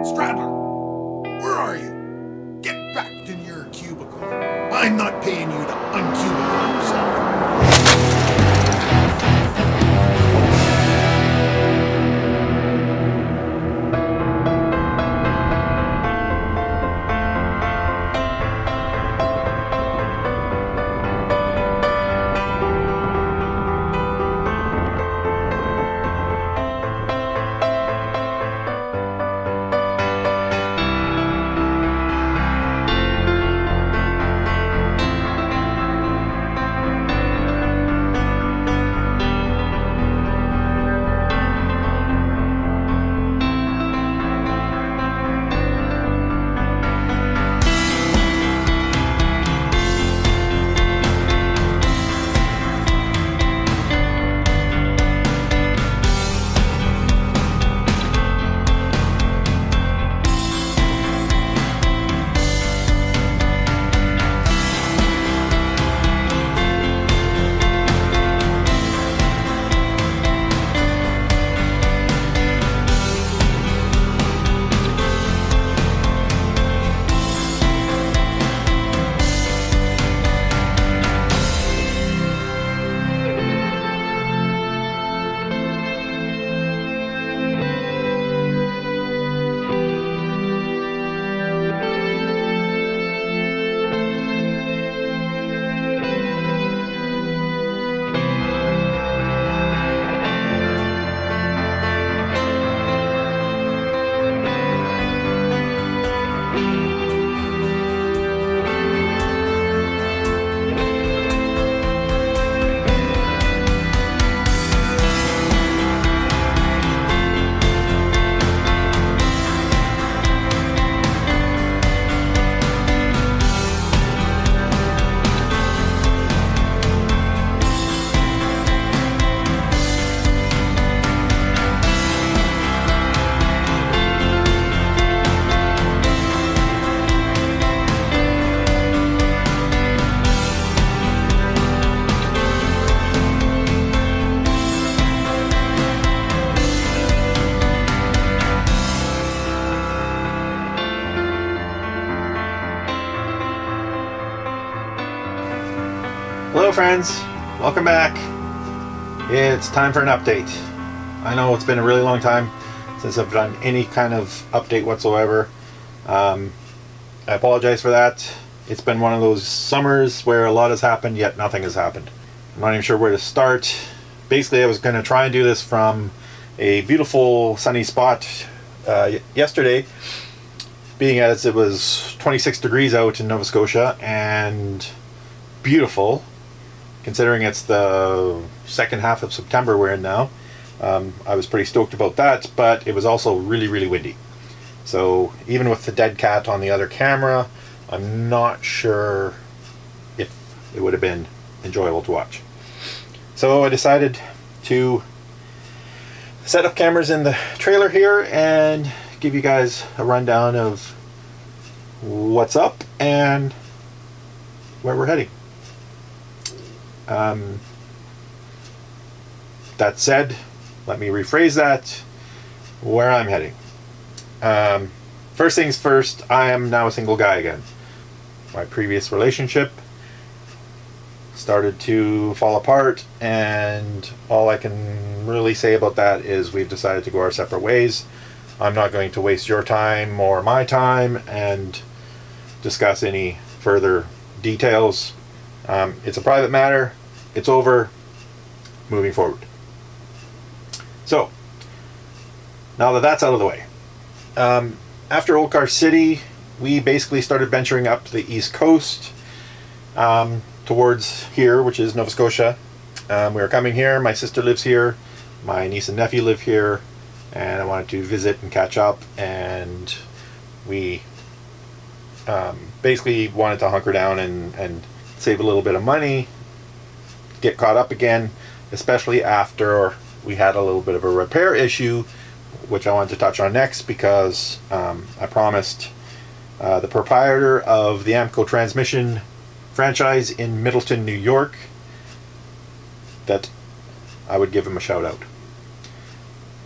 Stradler, where are you? Get back in your cubicle. I'm not paying you to uncubicle yourself. Hello friends, welcome back. It's time for an update. I know it's been a really long time since I've done any kind of update whatsoever. I apologize for that. It's been one of those summers where a lot has happened yet nothing has happened. I'm not even sure where to start. Basically I was going to try and do this from a beautiful sunny spot yesterday, being as it was 26 degrees out in Nova Scotia and beautiful. Considering it's the second half of September we're in now, I was pretty stoked about that, but it was also really, really windy. So even with the dead cat on the other camera, I'm not sure if it would have been enjoyable to watch. So I decided to set up cameras in the trailer here and give you guys a rundown of what's up and where we're heading. That said, let me rephrase that. Where I'm heading. First things first, I am now a single guy again. My previous relationship started to fall apart, and all I can really say about that is we've decided to go our separate ways. I'm not going to waste your time or my time and discuss any further details. It's a private matter. It's over. Moving forward. So, now that that's out of the way, after Old Car City, we basically started venturing up to the East Coast towards here, which is Nova Scotia. We were coming here. My sister lives here. My niece and nephew live here. And I wanted to visit and catch up. And we basically wanted to hunker down and save a little bit of money, get caught up again, especially after we had a little bit of a repair issue, which I wanted to touch on next because I promised the proprietor of the Aamco transmission franchise in Middleton, New York, that I would give him a shout out.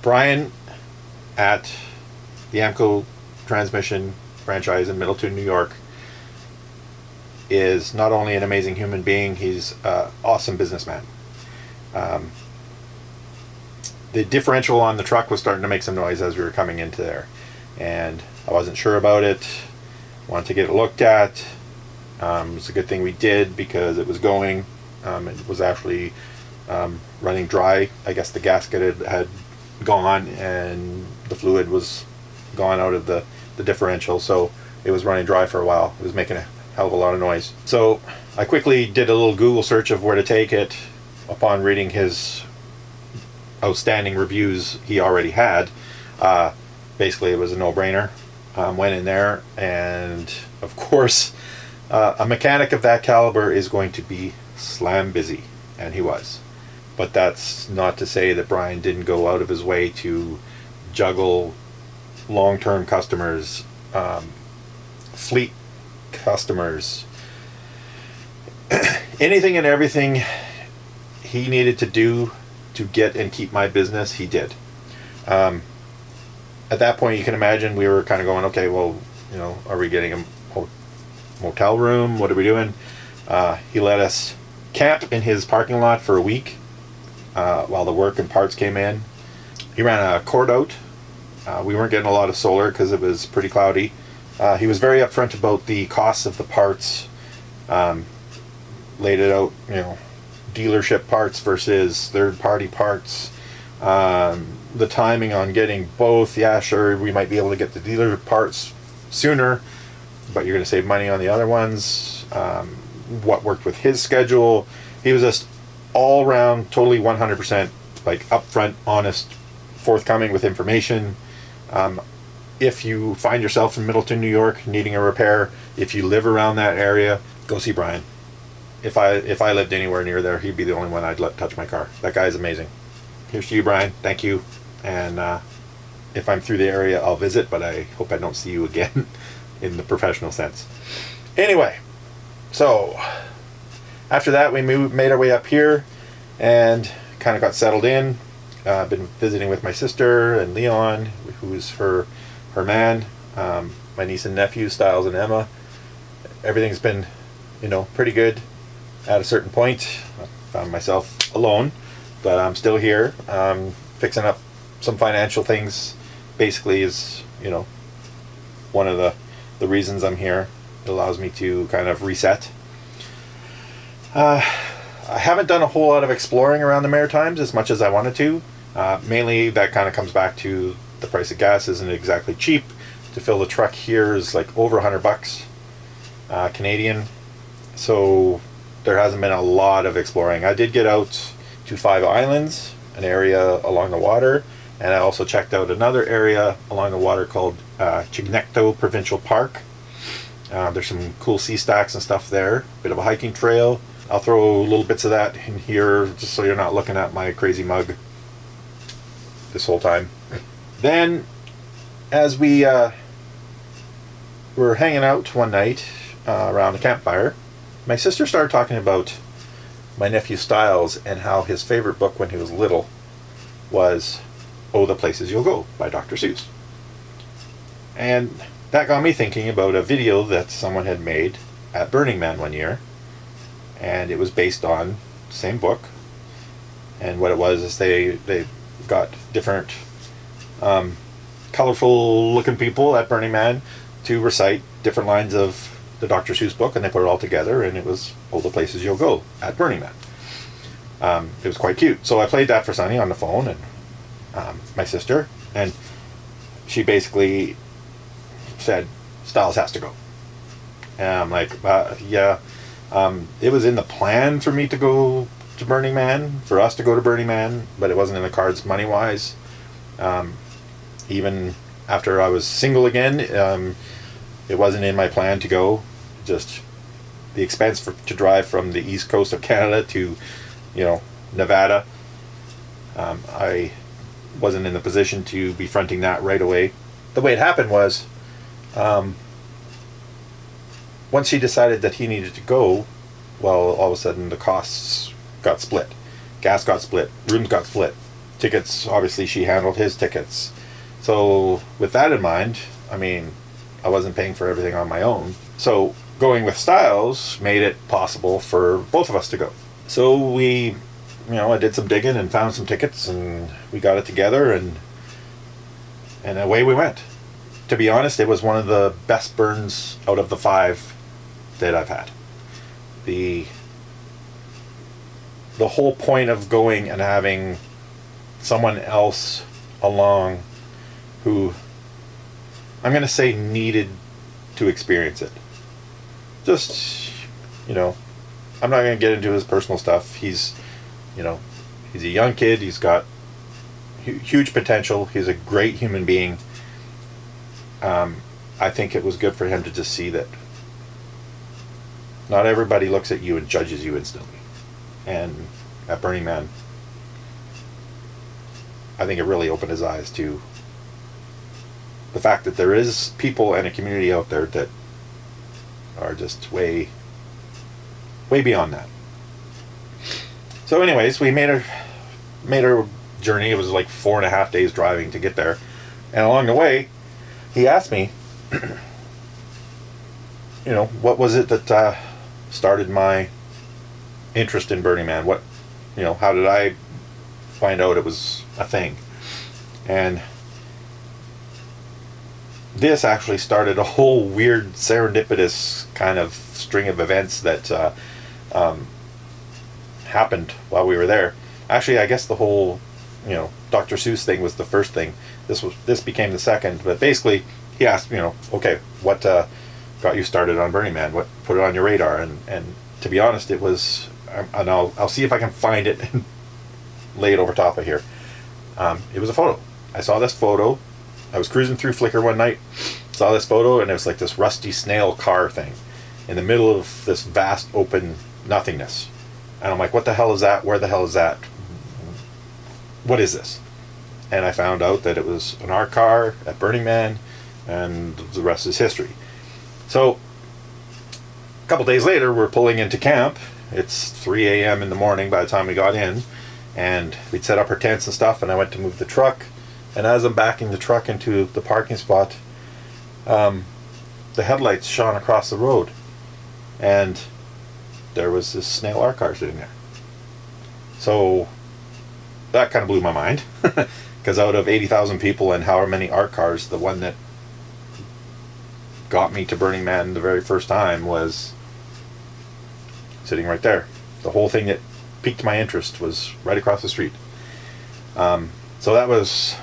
Brian at the Aamco transmission franchise in Middleton, New York, is not only an amazing human being, he's an awesome businessman. The differential on the truck was starting to make some noise as we were coming into there, and I wasn't sure about it. Wanted to get it looked at. It was a good thing we did because it was going. It was actually running dry. I guess the gasket had gone and the fluid was gone out of the differential, so it was running dry for a while. It was making a hell of a lot of noise. So I quickly did a little Google search of where to take it. Upon reading his outstanding reviews he already had, basically it was a no-brainer. Went in there, and of course a mechanic of that caliber is going to be slam busy, and he was. But that's not to say that Brian didn't go out of his way to juggle long-term customers, fleet customers, anything and everything he needed to do to get and keep my business, he did. At that point, you can imagine we were kind of going, okay, well, are we getting a motel room? What are we doing? He let us camp in his parking lot for a week while the work and parts came in. He ran a cord out. We weren't getting a lot of solar because it was pretty cloudy. He was very upfront about the costs of the parts. Laid it out, dealership parts versus third-party parts. The timing on getting both. Yeah, sure, we might be able to get the dealer parts sooner, but you're going to save money on the other ones. What worked with his schedule. He was just all around totally 100% like upfront, honest, forthcoming with information. If you find yourself in Middleton, New York, needing a repair, if you live around that area, go see Brian. If I lived anywhere near there, he'd be the only one I'd let touch my car. That guy's amazing. Here's to you, Brian. Thank you. And if I'm through the area, I'll visit, but I hope I don't see you again in the professional sense. Anyway, so after that, we made our way up here and kind of got settled in. I've been visiting with my sister and Leon, who's her man, my niece and nephew, Styles and Emma. Everything's been, pretty good. At a certain point, I found myself alone, but I'm still here, fixing up some financial things. Basically is, one of the reasons I'm here. It allows me to kind of reset. I haven't done a whole lot of exploring around the Maritimes as much as I wanted to. Mainly that kind of comes back to the price of gas isn't exactly cheap. To fill the truck here is like over $100 Canadian. So there hasn't been a lot of exploring. I did get out to Five Islands, an area along the water, and I also checked out another area along the water called Chignecto Provincial Park. There's some cool sea stacks and stuff there. Bit of a hiking trail. I'll throw little bits of that in here just so you're not looking at my crazy mug this whole time. Then, as we were hanging out one night around the campfire, my sister started talking about my nephew Styles and how his favorite book when he was little was Oh, the Places You'll Go by Dr. Seuss. And that got me thinking about a video that someone had made at Burning Man one year, and it was based on the same book. And what it was is they got different colorful looking people at Burning Man to recite different lines of the Dr. Seuss book, and they put it all together, and it was All the Places You'll Go at Burning Man. It was quite cute. So I played that for Sunny on the phone, and my sister, and she basically said, Styles has to go. And I'm like, yeah. It was in the plan for me to go to Burning Man, for us to go to Burning Man, but it wasn't in the cards money-wise. Even after I was single again, it wasn't in my plan to go. Just the expense to drive from the east coast of Canada to, Nevada. I wasn't in the position to be fronting that right away. The way it happened was, once he decided that he needed to go, well, all of a sudden the costs got split. Gas got split. Rooms got split. Tickets, obviously she handled his tickets. So with that in mind, I wasn't paying for everything on my own. So going with Styles made it possible for both of us to go. So we, I did some digging and found some tickets, and we got it together, and away we went. To be honest, it was one of the best burns out of the 5 that I've had. The whole point of going and having someone else along who, I'm going to say, needed to experience it. Just, I'm not going to get into his personal stuff. He's a young kid. He's got huge potential. He's a great human being. I think it was good for him to just see that not everybody looks at you and judges you instantly. And at Burning Man, I think it really opened his eyes to the fact that there is people and a community out there that are just way beyond that. So anyways, we made our journey. It was like 4.5 days driving to get there. And along the way, he asked me, what was it that started my interest in Burning Man? How did I find out it was a thing? And this actually started a whole weird serendipitous kind of string of events that happened while we were there. Actually, I guess the whole, Dr. Seuss thing was the first thing. This became the second. But basically, he asked, okay, what got you started on Burning Man? What put it on your radar? And to be honest, it was, and I'll see if I can find it and lay it over top of here. It was a photo. I saw this photo. I was cruising through Flickr one night, saw this photo, and it was like this rusty snail car thing in the middle of this vast open nothingness. And I'm like, what the hell is that? Where the hell is that? What is this? And I found out that it was an art car at Burning Man, and the rest is history. So a couple days later, we're pulling into camp. It's 3 a.m. in the morning by the time we got in, and we'd set up our tents and stuff, and I went to move the truck. And as I'm backing the truck into the parking spot, the headlights shone across the road, and there was this snail art car sitting there. So that kind of blew my mind, because out of 80,000 people and however many art cars, the one that got me to Burning Man the very first time was sitting right there. The whole thing that piqued my interest was right across the street. So that was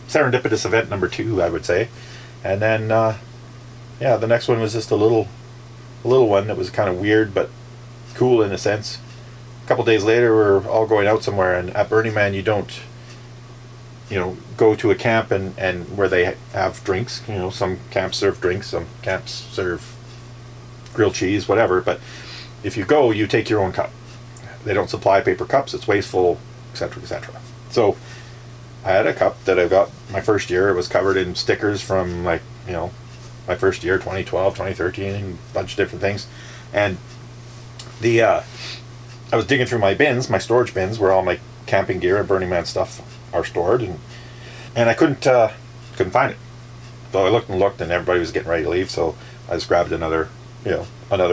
serendipitous event number 2, I would say. And then the next one was just a little one that was kind of weird but cool in a sense. A couple days later, we're all going out somewhere, and at Burning Man you don't go to a camp and where they have drinks. Some camps serve drinks, some camps serve grilled cheese, whatever. But if you go, you take your own cup. They don't supply paper cups. It's wasteful, etc., etc. So I had a cup that I got my first year. It was covered in stickers from my first year, 2012, 2013, and a bunch of different things. And I was digging through my bins, my storage bins, where all my camping gear and Burning Man stuff are stored, and I couldn't find it. So I looked, and everybody was getting ready to leave. So I just grabbed another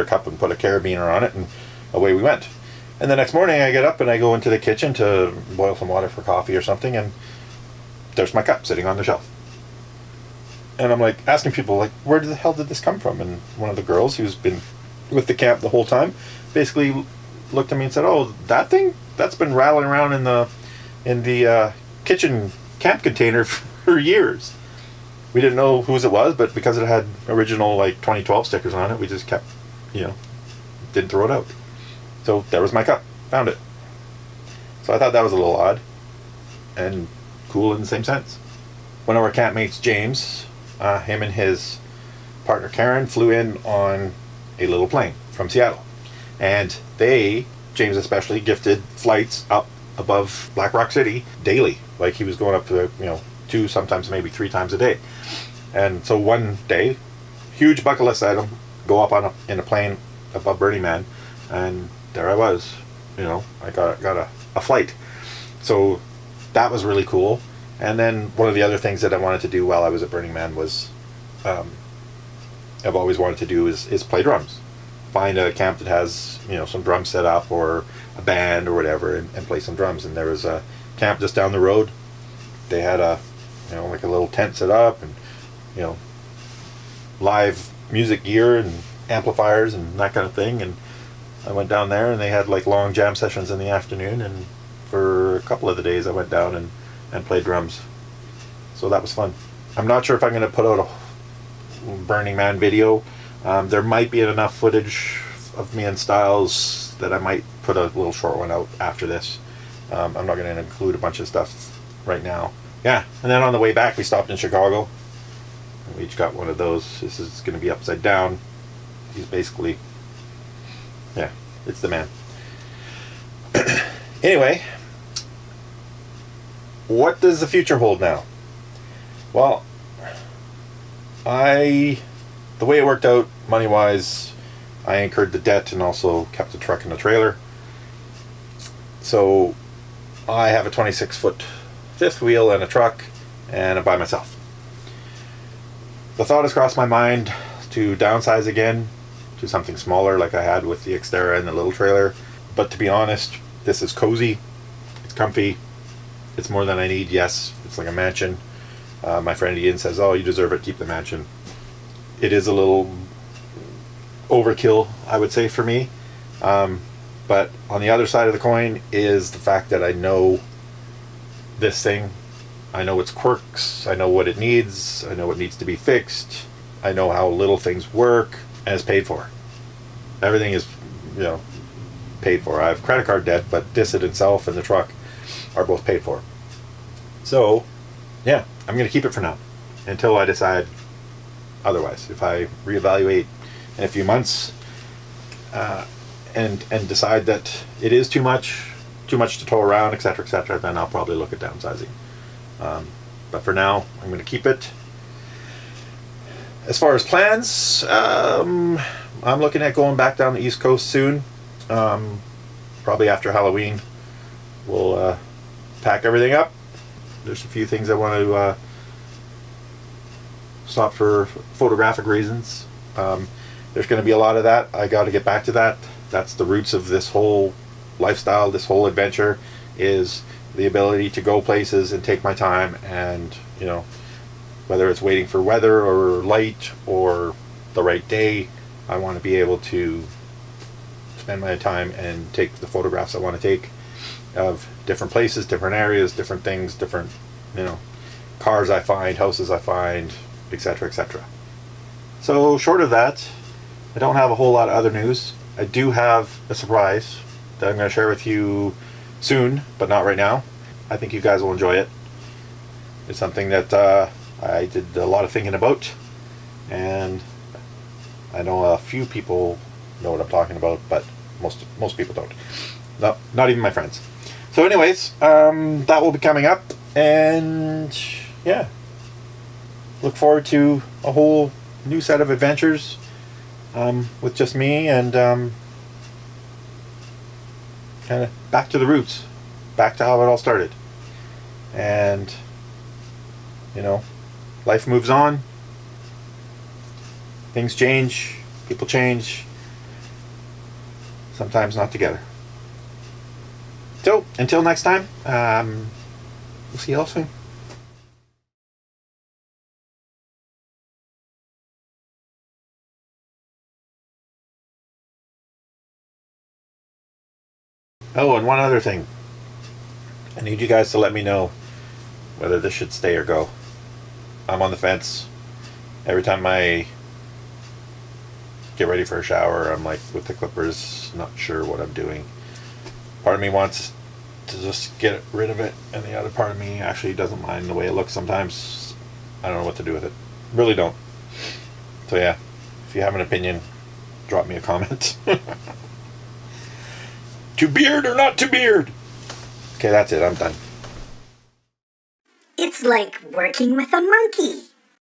cup and put a carabiner on it, and away we went. And the next morning, I get up and I go into the kitchen to boil some water for coffee or something, and there's my cup sitting on the shelf. And I'm like asking people, like, where the hell did this come from? And one of the girls who's been with the camp the whole time basically looked at me and said, "Oh, that thing? That's been rattling around in the kitchen camp container for years." We didn't know whose it was, but because it had original 2012 stickers on it, we just kept, didn't throw it out. So there was my cup. Found it. So I thought that was a little odd and cool in the same sense. One of our campmates, James, him and his partner Karen flew in on a little plane from Seattle. And they, James especially, gifted flights up above Black Rock City daily. Like he was going up to, 2, sometimes maybe 3 times a day. And so one day, huge bucket list item, go up in a plane above Burning Man, and there I was, I got a flight. So that was really cool. And then one of the other things that I wanted to do while I was at Burning Man was I've always wanted to do is play drums. Find a camp that has, some drums set up, or a band or whatever, and play some drums. And there was a camp just down the road. They had like a little tent set up, and live music gear and amplifiers and that kind of thing. And I went down there, and they had like long jam sessions in the afternoon, and for a couple of the days I went down and played drums. So that was fun. I'm not sure if I'm going to put out a Burning Man video. There might be enough footage of me and Styles that I might put a little short one out after this. I'm not going to include a bunch of stuff right now. Yeah, and then on the way back we stopped in Chicago. We each got one of those. This is going to be upside down. He's basically, it's the man. Anyway, what does the future hold now? Well, the way it worked out money-wise, I incurred the debt and also kept the truck and the trailer. So I have a 26-foot fifth wheel and a truck, and I'm by myself. The thought has crossed my mind to downsize again to something smaller like I had with the Xterra and the little trailer. But to be honest, this is cozy, it's comfy, it's more than I need. Yes, it's like a mansion. My friend Ian says, "Oh, you deserve it, keep the mansion." It is a little overkill, I would say, for me. But on the other side of the coin is the fact that I know this thing. I know its quirks. I know what it needs. I know what needs to be fixed. I know how little things work, and it's paid for. Everything is, paid for. I have credit card debt, but this in itself and the truck are both paid for. So, yeah, I'm going to keep it for now until I decide otherwise. If I reevaluate in a few months and decide that it is too much to tow around, etc., then I'll probably look at downsizing. But for now, I'm going to keep it. As far as plans, I'm looking at going back down the East Coast soon. Probably after Halloween. We'll pack everything up. There's a few things I want to stop for photographic reasons. There's going to be a lot of that. I got to get back to that. That's the roots of this whole lifestyle, this whole adventure, is the ability to go places and take my time, and whether it's waiting for weather or light or the right day, I want to be able to spend my time and take the photographs I want to take of different places, different areas, different things, different cars I find, houses I find, etc. So short of that, I don't have a whole lot of other news. I do have a surprise that I'm going to share with you soon, but not right now. I think you guys will enjoy it. It's something that I did a lot of thinking about, and I know a few people know what I'm talking about, but most people don't. No, not even my friends. So anyways, that will be coming up, and yeah, look forward to a whole new set of adventures with just me, and kind of back to the roots, back to how it all started. And life moves on, things change, people change, sometimes not together. So until next time, we'll see you all soon. Oh, and one other thing. I need you guys to let me know whether this should stay or go. I'm on the fence. Every time I get ready for a shower, I'm like with the clippers, not sure what I'm doing. Part of me wants to just get rid of it, and the other part of me actually doesn't mind the way it looks sometimes. I don't know what to do with it. Really don't. So yeah, if you have an opinion, drop me a comment. To beard or not to beard? Okay, that's it. I'm done. It's like working with a monkey.